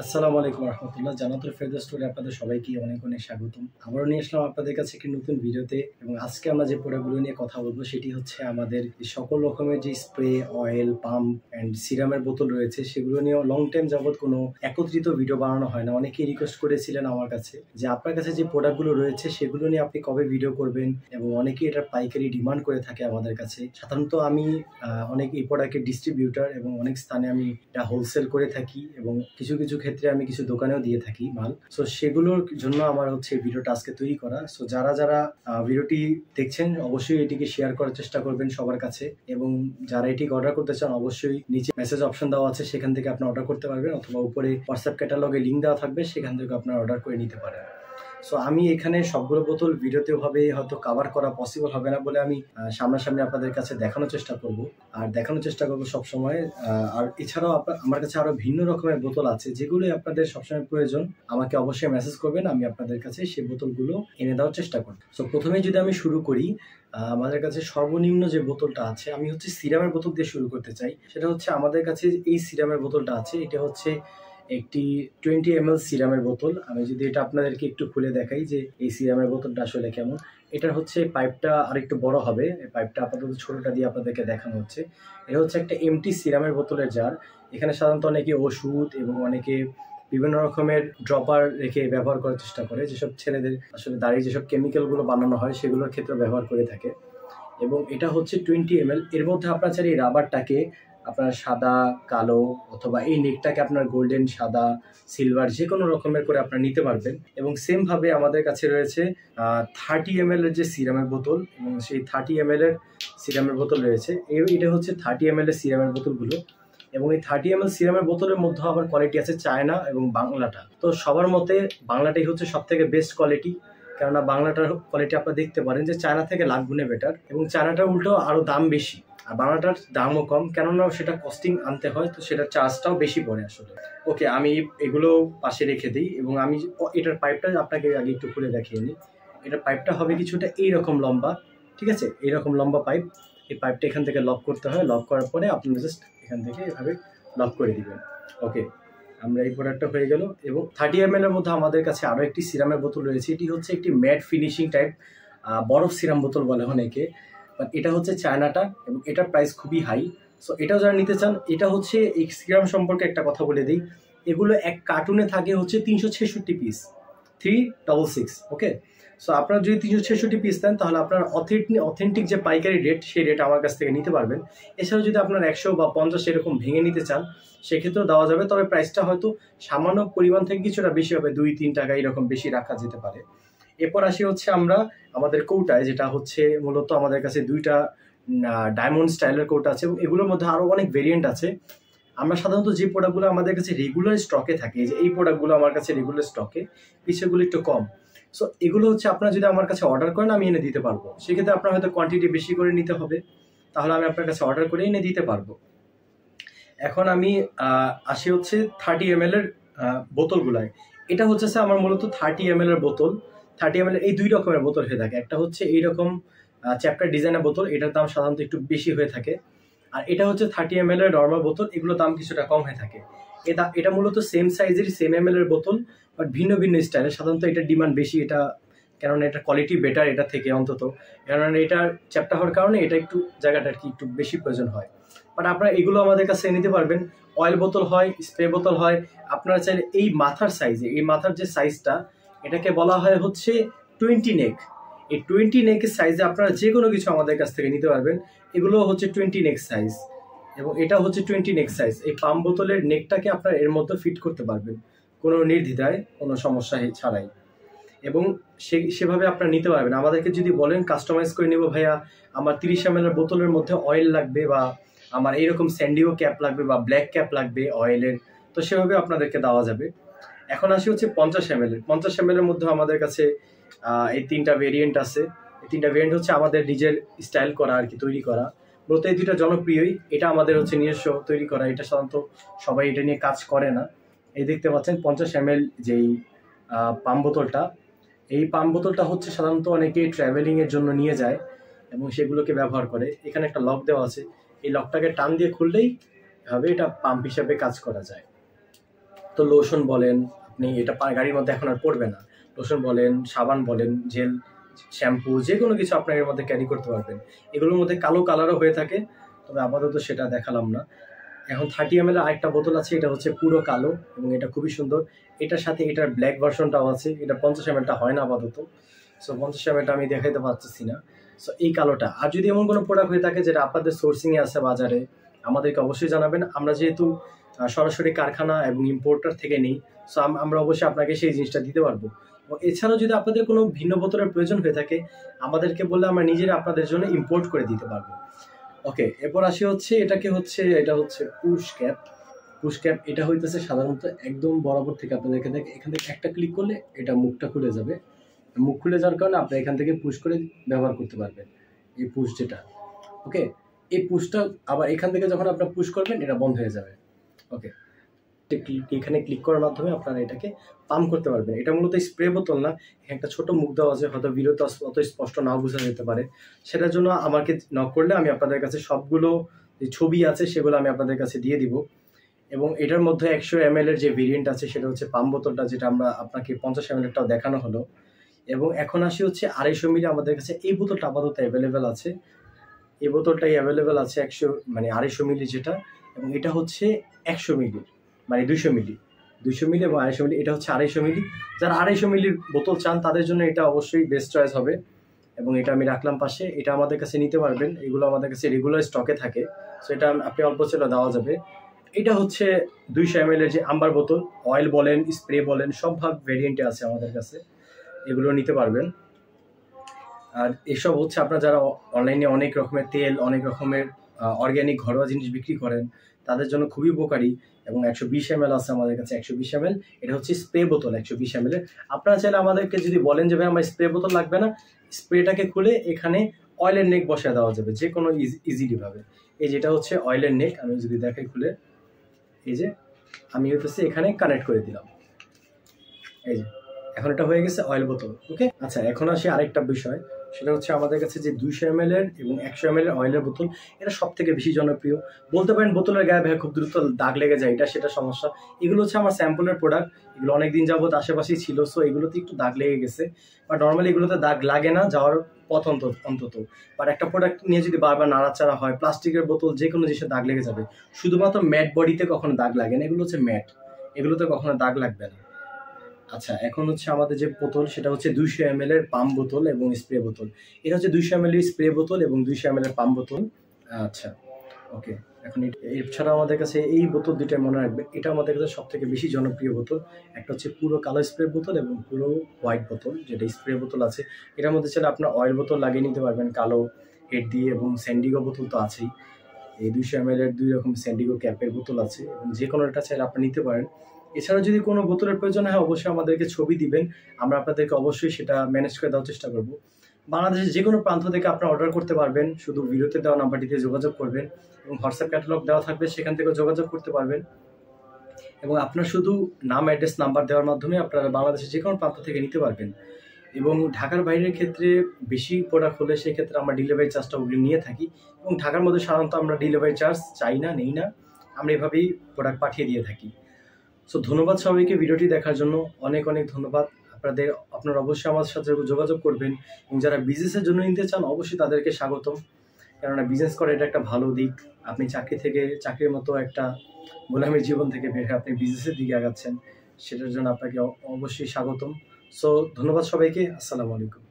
আসসালামু আলাইকুম রহমতুল্লাহ। জান্নাতুল ফেরদৌস স্টোরে আপনাদের সবাইকে অনেক অনেক স্বাগতম। আবারও নিয়ে আসলাম আপনাদের কাছে একটি নতুন ভিডিওতে, এবং আজকে আমরা যে প্রোডাক্টগুলো নিয়ে কথা বলবো সেটি হচ্ছে আমাদের সকল রকমের যে স্প্রে, অয়েল, পাম্প অ্যান্ড সিরামের বোতল রয়েছে, সেগুলো নিয়ে লং টাইম যাবত কোনো একত্রিত ভিডিও বানানো হয় না। অনেকেই রিকোয়েস্ট করেছিলেন আমার কাছে যে আপনার কাছে যে প্রোডাক্টগুলো রয়েছে সেগুলো নিয়ে আপনি কবে ভিডিও করবেন, এবং অনেকেই এটার পাইকারি ডিমান্ড করে থাকে আমাদের কাছে। সাধারণত আমি অনেক এই প্রোডাক্টের ডিস্ট্রিবিউটার, এবং অনেক স্থানে আমি এটা হোলসেল করে থাকি, এবং কিছু কিছু ক্ষেত্রে আমি কিছু দোকানেও দিয়ে থাকি মাল। সো সেগুলোর জন্য আমার হচ্ছে ভিডিওটা আজকে তৈরি করা। সো যারা যারা ভিডিওটি দেখছেন অবশ্যই এটিকে শেয়ার করার চেষ্টা করবেন সবার কাছে, এবং যারা এটিকে অর্ডার করতে চান অবশ্যই নিচে মেসেজ অপশন দেওয়া আছে, সেখান থেকে আপনি অর্ডার করতে পারবেন, অথবা উপরে হোয়াটসঅ্যাপ ক্যাটালগে লিঙ্ক দেওয়া থাকবে, সেখান থেকে আপনার অর্ডার করে নিতে পারেন। সো আমি এখানে সবগুলো বোতল ভিডিওতে ভাবে হয়তো কভার করা পসিবল হবে না বলে আমি সামনাসামনি আপনাদের কাছে দেখানোর চেষ্টা করব, আর দেখানোর চেষ্টা করবো সবসময়। আর এছাড়াও আমার কাছে আরো ভিন্ন রকমের বোতল আছে, যেগুলো আপনাদের সবসময় প্রয়োজন আমাকে অবশ্যই মেসেজ করবেন, আমি আপনাদের কাছে সেই বোতলগুলো এনে দেওয়ার চেষ্টা করব। সো প্রথমেই যদি আমি শুরু করি, আমাদের কাছে সর্বনিম্ন যে বোতলটা আছে, আমি হচ্ছে সিরামের বোতল দিয়ে শুরু করতে চাই। সেটা হচ্ছে আমাদের কাছে এই সিরামের বোতলটা আছে, এটা হচ্ছে একটি 20 ml সিরামের বোতল। আমি যদি এটা আপনাদেরকে একটু খুলে দেখাই যে এই সিরামের বোতলটা আসলে কেমন। এটার হচ্ছে পাইপটা আরেকটু বড় হবে, এই পাইপটা আপাতত ছোটটা দিয়ে আপনাদেরকে দেখানো হচ্ছে। এটা হচ্ছে একটা এমটি সিরামের বোতলের জার। এখানে সাধারণত অনেকে ওষুধ এবং অনেকে বিভিন্ন রকমের ড্রপার রেখে ব্যবহার করার চেষ্টা করে, যেসব ছেলেদের আসলে দাঁড়িয়ে যেসব কেমিক্যালগুলো বানানো হয় সেগুলোর ক্ষেত্রে ব্যবহার করে থাকে। এবং এটা হচ্ছে 20 ml। এর মধ্যে আপনার চাইলে এই রাবারটাকে আপনার সাদা, কালো, অথবা এই নেকটাকে আপনার গোল্ডেন, সাদা, সিলভার যে কোনো রকমের করে আপনার নিতে পারবেন। এবং সেম ভাবে আমাদের কাছে রয়েছে 30 ml এর যে সিরামের বোতল, এবং সেই 30 ml এর সিরামের বোতল রয়েছে। এটা হচ্ছে 30 ml এর সিরামের বোতলগুলো। এবং এই 30 ml সিরামের বোতলের মধ্যে আবার কোয়ালিটি আছে চায়না এবং বাংলাটা। তো সবার মতে বাংলাটাই হচ্ছে সব থেকে বেস্ট কোয়ালিটি, কেননা বাংলাটার কোয়ালিটি আপনারা দেখতে পারেন যে চায়না থেকে লাখ গুণে বেটার, এবং চায়নাটার উল্টো আরো দাম বেশি, আর বাংলাটার দামও কম, কেননা সেটা কস্টিং আনতে হয়, তো সেটার চার্জটাও বেশি পড়ে আসলে। ওকে, আমি এগুলো পাশে রেখে দিই, এবং আমি এটার পাইপটা আপনাকে আগে একটু খুলে দেখিয়ে নিই। এটার পাইপটা হবে কিছুটা এইরকম লম্বা, ঠিক আছে, এইরকম লম্বা পাইপ। এই পাইপটা এখান থেকে লক করতে হয়, লক করার পরে আপনি জাস্ট এখান থেকে এভাবে লক করে দিবেন। ওকে, আমরা এই প্রোডাক্টটা হয়ে গেল। এবং 30 ml এর মধ্যে আমাদের কাছে আরো একটি সিরামের বোতল রয়েছে। এটি হচ্ছে একটি ম্যাট ফিনিশিং টাইপ বরফ সিরাম বোতল বলে অনেকে, বাট এটা হচ্ছে চায়নাটা, এবং এটার প্রাইস খুবই হাই। সো এটাও যারা নিতে চান, এটা হচ্ছে এই সিরাম সম্পর্কে একটা কথা বলে দিই, এগুলো এক কার্টুনে থাকে হচ্ছে 366 পিস, 366। ওকে, সো আপনারা যদি 366 পিস দেন তাহলে আপনার অথেন্টিক যে পাইকারি রেট সেই রেট আমার কাছ থেকে নিতে পারবেন। এছাড়াও যদি আপনার 100 বা 50 এরকম ভেঙে নিতে চান সেক্ষেত্রেও দেওয়া যাবে, তবে প্রাইসটা হয়তো সামান্য পরিমাণ থেকে কিছুটা বেশি হবে, 2-3 টাকা এরকম বেশি রাখা যেতে পারে। এরপর আসি হচ্ছে আমরা আমাদের কৌটায়, যেটা হচ্ছে মূলত আমাদের কাছে দুইটা ডায়মন্ড স্টাইলের কৌটা আছে, এবং এগুলোর মধ্যে আরো অনেক ভেরিয়েন্ট আছে। আমরা সাধারণত যে প্রোডাক্টগুলো আমাদের কাছে রেগুলার স্টকে থাকে, যে এই প্রোডাক্টগুলো আমার কাছে রেগুলার স্টকে, পিছেগুলো একটু কম। সো এগুলো হচ্ছে আপনারা যদি আমার কাছে অর্ডার করেন আমি এনে দিতে পারবো। সেক্ষেত্রে আপনার হয়তো কোয়ান্টিটি বেশি করে নিতে হবে, তাহলে আমি আপনার কাছে অর্ডার করে এনে দিতে পারবো। এখন আমি আসি হচ্ছে 30 ml এর বোতলগুলায়। এটা হচ্ছে আমার মূলত 30 ml এর বোতল। 30 ml এই দুই রকমের বোতল হয়ে থাকে, একটা হচ্ছে এইরকম চ্যাপ্টার ডিজাইনের বোতল, এটার দাম সাধারণত একটু বেশি হয়ে থাকে। আর এটা হচ্ছে 30 ml এর নর্মাল বোতল, এগুলোর দাম কিছুটা কম হয়ে থাকে। এটা মূলত সেম সাইজের সেম ml এর বোতল, বাট ভিন্ন ভিন্ন স্টাইলের। সাধারণত এটার ডিমান্ড বেশি, এটা কেননা এটার কোয়ালিটি বেটার এটা থেকে অন্তত, কেননা এটা চ্যাপ্টার হওয়ার কারণে এটা একটু জায়গাটা আর কি একটু বেশি প্রয়োজন হয়। বাট আপনারা এগুলো আমাদের কাছে নিতে পারবেন। অয়েল বোতল হয়, স্প্রে বোতল হয়। আপনারা চাইলে এই মাথার সাইজে, এই মাথার যে সাইজটা, এটাকে বলা হয় হচ্ছে 20 নেক। এই 20 নেকের সাইজে আপনারা যে কোনো কিছু আমাদের কাছ থেকে নিতে পারবেন। এগুলো হচ্ছে 20 নেক সাইজ, এবং এটা হচ্ছে 20 নেক সাইজ। এই পাম্প বোতলের নেকটাকে আপনারা এর মধ্যে ফিট করতে পারবেন কোনো নির্দ্বিধায়, কোনো সমস্যা ছাড়াই, এবং সেভাবে আপনারা নিতে পারবেন। আমাদেরকে যদি বলেন কাস্টমাইজ করে নেবো ভাইয়া, আমার 30 ml এর বোতলের মধ্যে অয়েল লাগবে, বা আমার এইরকম স্যান্ডিও ক্যাপ লাগবে, বা ব্ল্যাক ক্যাপ লাগবে অয়েলের, তো সেভাবে আপনাদেরকে দেওয়া যাবে। এখন আসি হচ্ছে 50 ml এর। 50 ml এর মধ্যে আমাদের কাছে এই তিনটা ভেরিয়েন্ট আছে। এই তিনটা ভেরিয়েন্ট হচ্ছে আমাদের নিজের স্টাইল করা আর কি, তৈরি করা। মূলত এই দুইটা জনপ্রিয়ই। এটা আমাদের হচ্ছে নিজস্ব তৈরি করা, এটা সাধারণত সবাই এটা নিয়ে কাজ করে না। এই দেখতে পাচ্ছেন 50 ml যেই পাম্প বোতলটা, এই পাম্প বোতলটা হচ্ছে সাধারণত অনেকে ট্রাভেলিং এর জন্য নিয়ে যায় এবং সেগুলোকে ব্যবহার করে। এখানে একটা লক দেওয়া আছে, এই লকটাকে টান দিয়ে খুললেই এভাবে এটা পাম্প হিসাবে কাজ করা যায়। তো লোশন বলেন, আপনি এটা গাড়ির মধ্যে এখন আর পড়বে না, লোশন বলেন, সাবান বলেন, জেল, শ্যাম্পু, যে কোনো কিছু আপনার এর মধ্যে ক্যারি করতে পারবেন। এগুলোর মধ্যে কালো কালারও হয়ে থাকে, তবে আপাতত সেটা দেখালাম না। এখন 30 ml আরেকটা বোতল আছে, এটা হচ্ছে পুরো কালো এবং এটা খুবই সুন্দর। এটার সাথে এটার ব্ল্যাক ভার্সনটাও আছে, এটা 50 ml হয় না আপাতত, সো 50 ml আমি দেখাইতে পারতেছি না। সো এই কালোটা। আর যদি এমন কোনো প্রোডাক্ট হয়ে থাকে যেটা আপনাদের সোর্সিংয়ে আছে বাজারে, আমাদেরকে অবশ্যই জানাবেন। আমরা যেহেতু সরাসরি কারখানা এবং ইম্পোর্টার থেকে নেই, সো আমরা অবশ্যই আপনাকে সেই জিনিসটা দিতে পারবো। এবং এছাড়াও যদি আপনাদের কোনো ভিন্ন বোতলের প্রয়োজন হয়ে থাকে, আমাদেরকে বললে আমরা নিজেরা আপনাদের জন্য ইম্পোর্ট করে দিতে পারবো। ওকে, এরপর আসি হচ্ছে এটা হচ্ছে পুশ ক্যাপ। এটা হইতেছে সাধারণত একদম বরাবর থেকে আপনাদেরকে এখান থেকে একটা ক্লিক করলে এটা মুখটা খুলে যাবে। মুখ খুলে যাওয়ার কারণে আপনি এখান থেকে পুশ করে ব্যবহার করতে পারবেন। এই পুশ যেটা, ওকে, এই পুশটা আবার এখান থেকে যখন আপনার পুশ করবেন এটা বন্ধ হয়ে যাবে। ওকে, এখানে ক্লিক করার মাধ্যমে আপনারা এটাকে পাম্প করতে পারবেন। এটা মূলত স্প্রে বোতল না, একটা ছোট মুখ দেওয়া আছে, হয়তো ভিডিওতে অত স্পষ্ট নাও বোঝা যেতে পারে। সেটার জন্য আমাকে নক করলে আমি আপনাদের কাছে সবগুলো যে ছবি আছে সেগুলো আমি আপনাদের কাছে দিয়ে দিব। এবং এটার মধ্যে 100 ml এর যে ভেরিয়েন্ট আছে সেটা হচ্ছে পাম্প বোতলটা, যেটা আমরা আপনাকে 50 ml-টাও দেখানো হলো। এবং এখন আসি হচ্ছে 250 ml আমাদের কাছে এই বোতলটা আপাতত অ্যাভেলেবেল আছে। এই বোতলটাই অ্যাভেলেবেল আছে 250 ml যেটা, এবং এটা হচ্ছে 100 ml, মানে 200 ml এবং 250 ml, এটা হচ্ছে 250 ml। যারা 250 ml বোতল চান তাদের জন্য এটা অবশ্যই বেস্ট চয়েস হবে। এবং এটা আমি রাখলাম পাশে, এটা আমাদের কাছে নিতে পারবেন, এগুলো আমাদের কাছে রেগুলার স্টকে থাকে, সো এটা আপনি অল্প ছেলে দেওয়া যাবে। এটা হচ্ছে 200 ml এর যে আম্বার বোতল, অয়েল বলেন, স্প্রে বলেন, সব ভাগ ভেরিয়েন্টে আছে আমাদের কাছে, এগুলো নিতে পারবেন। আর এসব হচ্ছে আপনারা যারা অনলাইনে অনেক রকমের তেল, অনেক রকমের অর্গ্যানিক ঘরোয়া জিনিস বিক্রি করেন, তাদের জন্য খুবই উপকারী। এবং 120 ml আছে আমাদের কাছে, 120 ml, এটা হচ্ছে স্প্রে বোতল 120 ml এর। আপনারা চাইলে আমাদেরকে যদি বলেন যে ভাই আমার স্প্রে বোতল লাগবে না, স্প্রেটাকে খুলে এখানে অয়েলের নেক বসিয়ে দেওয়া যাবে যে কোনো ইজিলি ভাবে। এই যেটা হচ্ছে অয়েলের নেক, আমি যদি দেখাই খুলে, এই যে আমি হচ্ছে এখানে কানেক্ট করে দিলাম, এই যে এখন এটা হয়ে গেছে অয়েল বোতল। ওকে, আচ্ছা, এখন আসি আরেকটা বিষয়, সেটা হচ্ছে আমাদের কাছে যে 200 ml এর এবং 100 ml এর অয়েলের বোতল, এটা সব থেকে বেশি জনপ্রিয়। বলতে পারেন বোতলের গায়ে ভাই খুব দ্রুত দাগ লেগে যায়, সেটা সমস্যা। এগুলো হচ্ছে আমার স্যাম্পলের প্রোডাক্ট, এগুলো অনেকদিন যাবত আশেপাশেই ছিল, সো এগুলোতে একটু দাগ লেগে গেছে। বাট নর্মালি এগুলোতে দাগ লাগে না যাওয়ার পথ অন্তত। বাট একটা প্রোডাক্ট নিয়ে যদি বারবার নাড়াচাড়া হয়, প্লাস্টিকের বোতল যে কোনো জিনিসে দাগ লেগে যাবে। শুধুমাত্র ম্যাট বডিতে কখনো দাগ লাগে না, এগুলো হচ্ছে ম্যাট, এগুলোতে কখনো দাগ লাগবে না। আচ্ছা, এখন হচ্ছে আমাদের যে বোতল সেটা হচ্ছে 200 ml এর পাম্প বোতল এবং স্প্রে বোতল। এটা হচ্ছে 200 ml এর স্প্রে বোতল এবং 200 ml এর পাম্প বোতল। আচ্ছা, ওকে, এখন এছাড়া আমাদের কাছে এই বোতল দুইটা মনে রাখবে, এটা আমাদের কাছে সব থেকে বেশি জনপ্রিয় বোতল। একটা হচ্ছে পুরো কালো স্প্রে বোতল এবং পুরো হোয়াইট বোতল, যেটা স্প্রে বোতল আছে। এটার মধ্যে চাইলে আপনার অয়েল বোতল লাগিয়ে নিতে পারবেন কালো হেড দিয়ে, এবং স্যান্ডিগো বোতল তো আছেই। এই 200 ml এর 2 রকম স্যান্ডিগো ক্যাপের বোতল আছে, এবং যে কোনো একটা চাইলে আপনি নিতে পারেন। এছাড়া যদি কোনো বোতলের প্রয়োজন হয় অবশ্যই আমাদেরকে ছবি দিবেন, আমরা আপনাদেরকে অবশ্যই সেটা ম্যানেজ করে দেওয়ার চেষ্টা করব। বাংলাদেশের যে কোনো প্রান্ত থেকে আপনারা অর্ডার করতে পারবেন, শুধু ভিডিওতে দেওয়া নাম্বারটিতে যোগাযোগ করবেন, এবং হোয়াটসঅ্যাপ ক্যাটালগ দেওয়া থাকবে, সেখান থেকেও যোগাযোগ করতে পারবেন। এবং আপনার শুধু নাম, অ্যাড্রেস, নাম্বার দেওয়ার মাধ্যমে আপনারা বাংলাদেশের যে কোনো প্রান্ত থেকে নিতে পারবেন। এবং ঢাকার বাইরের ক্ষেত্রে বেশি প্রোডাক্ট হলে সেক্ষেত্রে আমরা ডেলিভারি চার্জটা ওগুলি নিয়ে থাকি, এবং ঢাকার মধ্যে সাধারণত আমরা ডেলিভারি চার্জ চাই না, নেই না, আমরা এভাবেই প্রোডাক্ট পাঠিয়ে দিয়ে থাকি। সো ধন্যবাদ সবাইকে ভিডিওটি দেখার জন্য, অনেক অনেক ধন্যবাদ। আপনারা অবশ্যই আমাদের সাথে যোগাযোগ করবেন, এবং যারা বিজনেসের জন্য নিতে চান অবশ্যই তাদেরকে স্বাগতম, কেননা বিজনেস করা এটা একটা ভালো দিক। আপনি চাকরির মতো একটা গোলামীর জীবন থেকে বের হয়ে আপনি বিজনেসের দিকে আগাচ্ছেন, সেটার জন্য আপনাকে অবশ্যই স্বাগতম। সো ধন্যবাদ সবাইকে, আসসালামু আলাইকুম।